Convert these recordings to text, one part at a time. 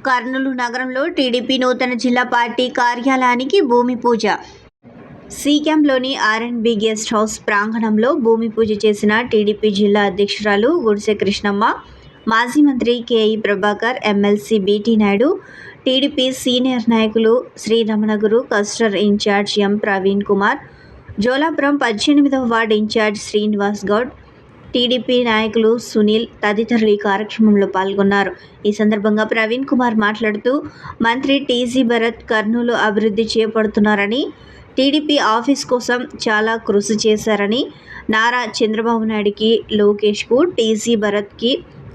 కర్నూలు నగరంలో టీడీపీ నూతన జిల్లా పార్టీ కార్యాలయానికి భూమి పూజ. సి క్యాంప్లోని ఆర్ఎండ్బి గెస్ట్ హౌస్ ప్రాంగణంలో భూమి పూజ చేసిన టీడీపీ జిల్లా అధ్యక్షురాలు గుడిసె కృష్ణమ్మ, మాజీ మంత్రి K E Prabhakar, MLC B T Naidu, TDP senior నాయకులు Sriramanaguru, cluster incharge M Praveen Kumar, Jolapuram 18వ ward incharge Srinivas Goud, TDP నాయకులు సునీల్ తదితరులు ఈ కార్యక్రమంలో పాల్గొన్నారు. ఈ సందర్భంగా ప్రవీణ్ కుమార్ మాట్లాడుతూ, మంత్రి టీజీ భరత్ కర్నూలు అభివృద్ధి చేపడుతున్నారని, టీడీపీ ఆఫీస్ కోసం చాలా కృషి చేశారని, నారా చంద్రబాబు నాయుడుకి, లోకేష్కు, టీజీ భరత్కి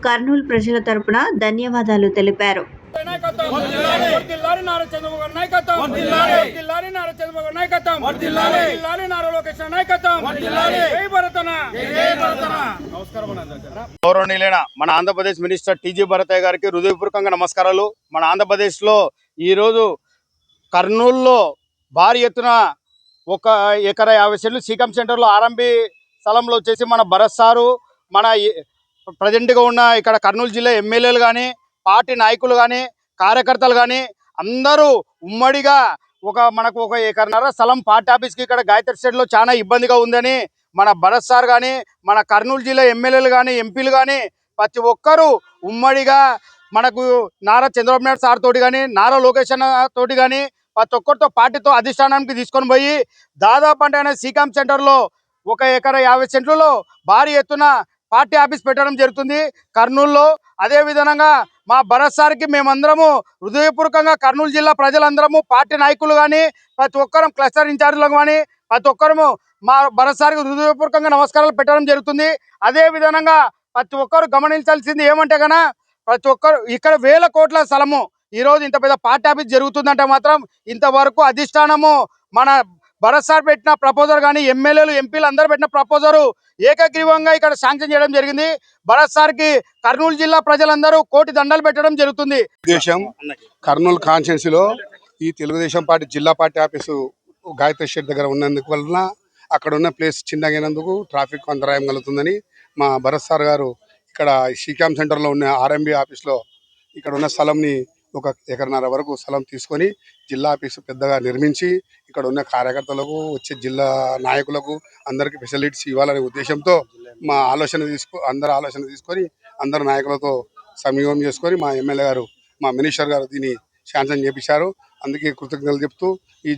కర్నూలు ప్రజల తరపున ధన్యవాదాలు తెలిపారు. గౌరవనీయులైన మన ఆంధ్రప్రదేశ్ మినిస్టర్ టీజీ భరతయ్య గారికి హృదయపూర్వకంగా నమస్కారాలు. మన ఆంధ్రప్రదేశ్లో ఈరోజు కర్నూలులో భారీ ఎత్తున 1 ఎకరా 50 సెంట్లు సీకం సెంటర్లో ఆర్ఎంబి స్థలంలో వచ్చేసి మన భరత్ సారు, మన ప్రజెంట్గా ఉన్న ఇక్కడ కర్నూలు జిల్లా ఎమ్మెల్యేలు కానీ, పార్టీ నాయకులు కానీ, కార్యకర్తలు కానీ అందరూ ఉమ్మడిగా మనకు 1 ఎకరన్నర స్థలం పార్టీ ఆఫీస్కి ఇక్కడ గాయత్రి స్టేట్లో చాలా ఇబ్బందిగా ఉందని మన భరత్ సార్ కానీ, మన కర్నూలు జిల్లా ఎమ్మెల్యేలు కానీ, ఎంపీలు కానీ ప్రతి ఒక్కరూ ఉమ్మడిగా మనకు నారా చంద్రబాబు నాయుడు సార్ తోటి కానీ, నారా లోకేష్ తోటి కానీ ప్రతి ఒక్కరితో పార్టీతో అధిష్టానానికి తీసుకొని పోయి దాదాపు అంటే సీకాం సెంటర్లో 1 ఎకరా 50 సెంట్లలో భారీ ఎత్తున పార్టీ ఆఫీస్ పెట్టడం జరుగుతుంది కర్నూలులో. అదే విధంగా మా భరత్ సార్కి మేమందరము హృదయపూర్వకంగా కర్నూలు జిల్లా ప్రజలందరము, పార్టీ నాయకులు కానీ, ప్రతి ఒక్కరం క్లస్టర్ ఇన్ఛార్జీలు కానీ ప్రతి ఒక్కరము మా భరత్ సార్కి హృదయపూర్వకంగా నమస్కారాలు పెట్టడం జరుగుతుంది. అదే విధంగా ప్రతి ఒక్కరు గమనించాల్సింది ఏమంటే కన్నా, ప్రతి ఒక్కరు ఇక్కడ 1000 కోట్ల స్థలము ఈరోజు ఇంత పెద్ద పార్టీ ఆఫీస్ జరుగుతుందంటే మాత్రం ఇంతవరకు అధిష్టానము మన భరత్ సార్ పెట్టిన ప్రపోజల్ కానీ, ఎమ్మెల్యేలు ఎంపీలు అందరూ పెట్టిన ప్రపోజల్ ఏకగ్రీవంగా ఇక్కడ శాంక్షన్ చేయడం జరిగింది. భరత్ సార్కి కర్నూలు జిల్లా ప్రజలందరూ కోటి దండాలు పెట్టడం జరుగుతుంది. దేశం కర్నూలు కాన్స్టిట్యున్సీలో ఈ తెలుగుదేశం పార్టీ జిల్లా పార్టీ ఆఫీసు గాయత్రి షెడ్ దగ్గర ఉన్నందుకు వలన అక్కడ ఉన్న ప్లేస్ చిన్నగైనందుకు ట్రాఫిక్ అంతరాయం కలుగుతుందని మా భరత్ సార్ గారు ఇక్కడ శ్రీకాం సెంటర్లో ఉన్న ఆర్ఎంబి ఆఫీస్లో ఇక్కడ ఉన్న స్థలంని 1 ఎకరన్నర వరకు స్థలం తీసుకొని జిల్లా ఆఫీసు పెద్దగా నిర్మించి ఇక్కడ ఉన్న కార్యకర్తలకు, వచ్చే జిల్లా నాయకులకు అందరికీ ఫెసిలిటీస్ ఇవ్వాలనే ఉద్దేశంతో అందరి ఆలోచన తీసుకొని అందరు నాయకులతో సమన్వయం చేసుకొని మా ఎమ్మెల్యే గారు, మా మినిస్టర్ గారు దీన్ని శాంక్షన్ చేపించారు. అందుకే కృతజ్ఞతలు చెప్తూ ఈ